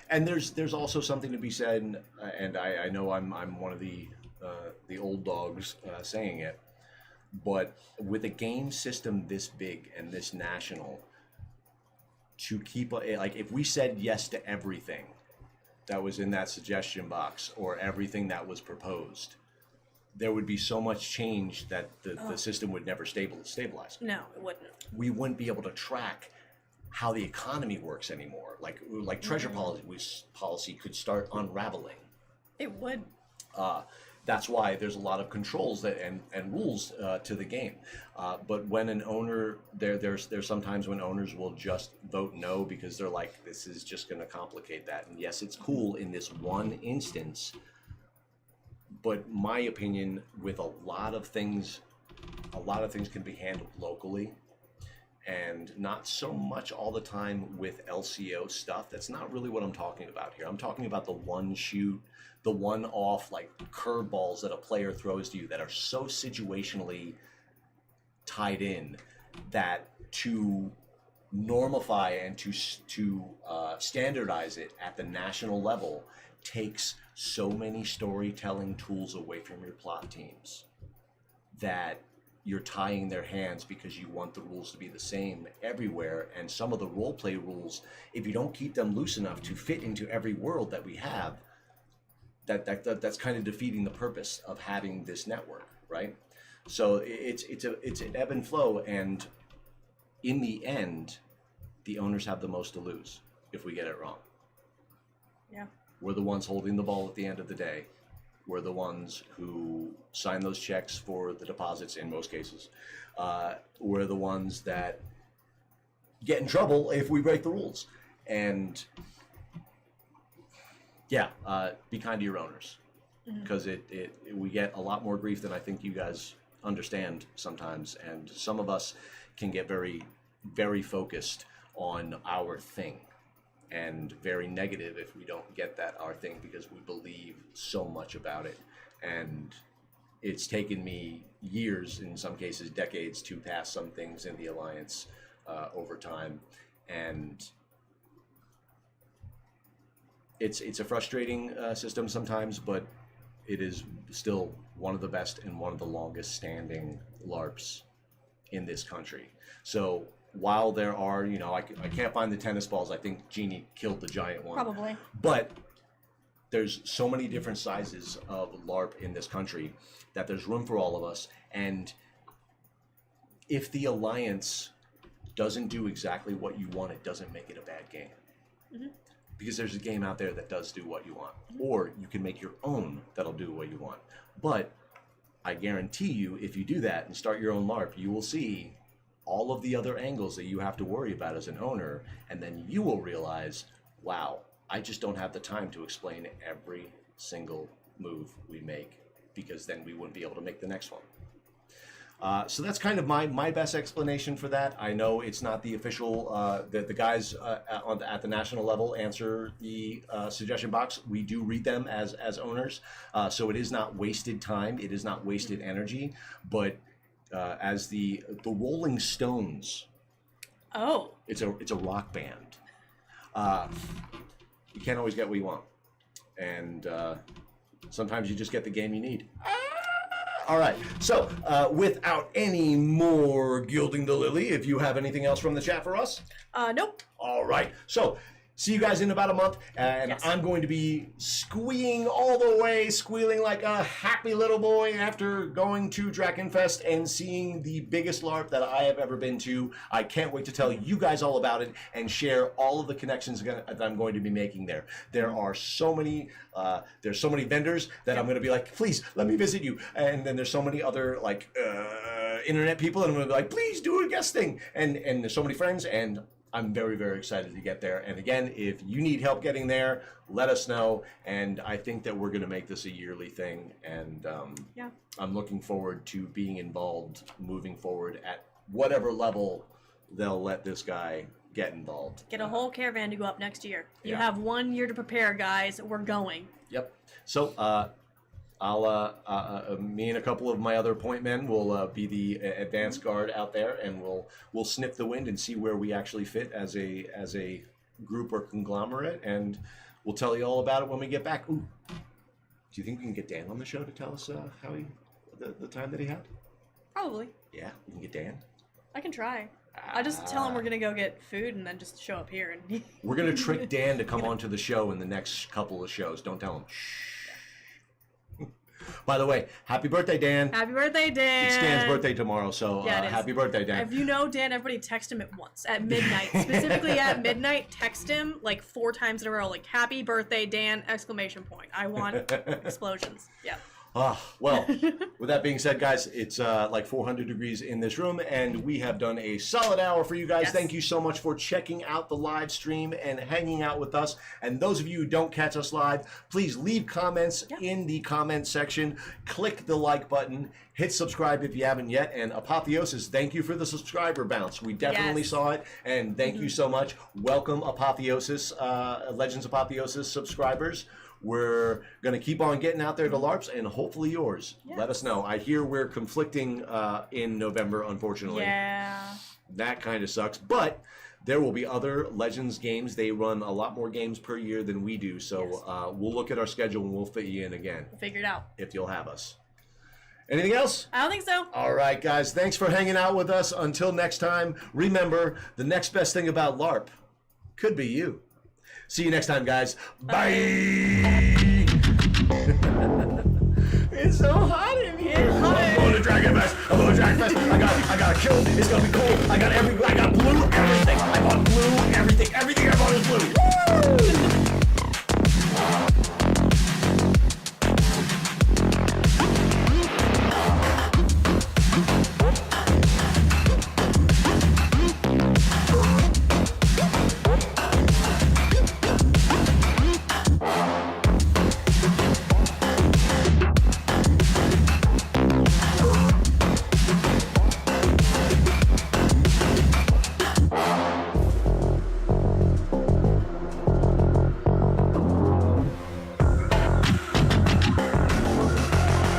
And there's also something to be said, and I know I'm one of the old dogs saying it, but with a game system this big and this national, to keep like, if we said yes to everything that was in that suggestion box or everything that was proposed, there would be so much change that the system would never stabilize. No, it wouldn't. We wouldn't be able to track how the economy works anymore. Like treasure policy could start unraveling. It would. That's why there's a lot of controls and rules to the game. But when an owner, there's sometimes when owners will just vote no because they're like, this is just going to complicate that. And yes, it's cool in this one instance. But my opinion, with a lot of things can be handled locally, and not so much all the time with LCO stuff. That's not really what I'm talking about here. I'm talking about the one shoot, the one off, like curveballs that a player throws to you that are so situationally tied in that to normify and to standardize it at the national level takes so many storytelling tools away from your plot teams that you're tying their hands because you want the rules to be the same everywhere. And some of the role play rules, if you don't keep them loose enough to fit into every world that we have, that's kind of defeating the purpose of having this network, right? So it's an ebb and flow, and in the end, the owners have the most to lose if we get it wrong. Yeah. We're the ones holding the ball at the end of the day. We're the ones who sign those checks for the deposits in most cases. We're the ones that get in trouble if we break the rules. And be kind to your owners, because we get a lot more grief than I think you guys understand sometimes. And some of us can get very, very focused on our thing. and very negative if we don't get that our thing, because we believe so much about it. And it's taken me years, in some cases decades, to pass some things in the Alliance over time. And it's a frustrating system sometimes, but it is still one of the best and one of the longest standing LARPs in this country. So while there are, you know, I can't find the tennis balls. I think Jeannie killed the giant one. Probably. But there's so many different sizes of LARP in this country that there's room for all of us. And if the Alliance doesn't do exactly what you want, it doesn't make it a bad game. Mm-hmm. Because there's a game out there that does do what you want. Mm-hmm. Or you can make your own that'll do what you want. But I guarantee you, if you do that and start your own LARP, you will see all of the other angles that you have to worry about as an owner, and then you will realize, wow, I just don't have the time to explain every single move we make, because then we wouldn't be able to make the next one. So that's kind of my best explanation for that. I know it's not the official, the guys at the national level answer the suggestion box. We do read them as owners, so it is not wasted time, it is not wasted energy, but as the Rolling Stones, it's a rock band. You can't always get what you want, and sometimes you just get the game you need. All right, so without any more gilding the lily, if you have anything else from the chat for us? Nope. All right, so see you guys in about a month, and yes. I'm going to be squealing all the way, squealing like a happy little boy after going to Drakenfest and seeing the biggest LARP that I have ever been to. I can't wait to tell you guys all about it and share all of the connections that I'm going to be making there. There are so many, there's so many vendors that I'm going to be like, please let me visit you. And then there's so many other like internet people, and I'm going to be like, please do a guest thing. And there's so many friends, and I'm very, very excited to get there. And again, if you need help getting there, let us know. And I think that we're going to make this a yearly thing. And I'm looking forward to being involved moving forward at whatever level they'll let this guy get involved. Get a whole caravan to go up next year. You have 1 year to prepare, guys. We're going. Yep. So me and a couple of my other point men will be the advance guard out there, and we'll sniff the wind and see where we actually fit as a group or conglomerate, and we'll tell you all about it when we get back. Ooh, do you think we can get Dan on the show to tell us how the time that he had? Probably. Yeah, we can get Dan. I can try. I just tell him we're gonna go get food and then just show up here and. We're gonna trick Dan to come onto the show in the next couple of shows. Don't tell him. Shh. By the way, happy birthday, Dan. Happy birthday, Dan. It's Dan's birthday tomorrow, so happy birthday, Dan. If you know Dan, everybody text him at once, at midnight. Specifically at midnight, text him like 4 times in a row, like, happy birthday, Dan, exclamation point. I want explosions. Yeah. Well, with that being said, guys, it's like 400 degrees in this room, and we have done a solid hour for you guys. Yes. Thank you so much for checking out the live stream and hanging out with us. And those of you who don't catch us live, please leave comments in the comment section. Click the like button. Hit subscribe if you haven't yet. And Apotheosis, thank you for the subscriber bounce. We definitely saw it, and thank you so much. Welcome, Apotheosis, Legends Apotheosis subscribers. We're going to keep on getting out there to LARPs, and hopefully yours. Yes. Let us know. I hear we're conflicting in November, unfortunately. Yeah. That kind of sucks. But there will be other Legends games. They run a lot more games per year than we do. So we'll look at our schedule, and we'll fit you in again. We'll figure it out. If you'll have us. Anything else? I don't think so. All right, guys. Thanks for hanging out with us. Until next time, remember, the next best thing about LARP could be you. See you next time, guys. Bye. It's so hot in here. I'm going to Drakenfest. I'm going to Drakenfest. I got a kill. It's gonna be cool. I got blue everything. I bought blue everything. Everything I bought is blue. Woo!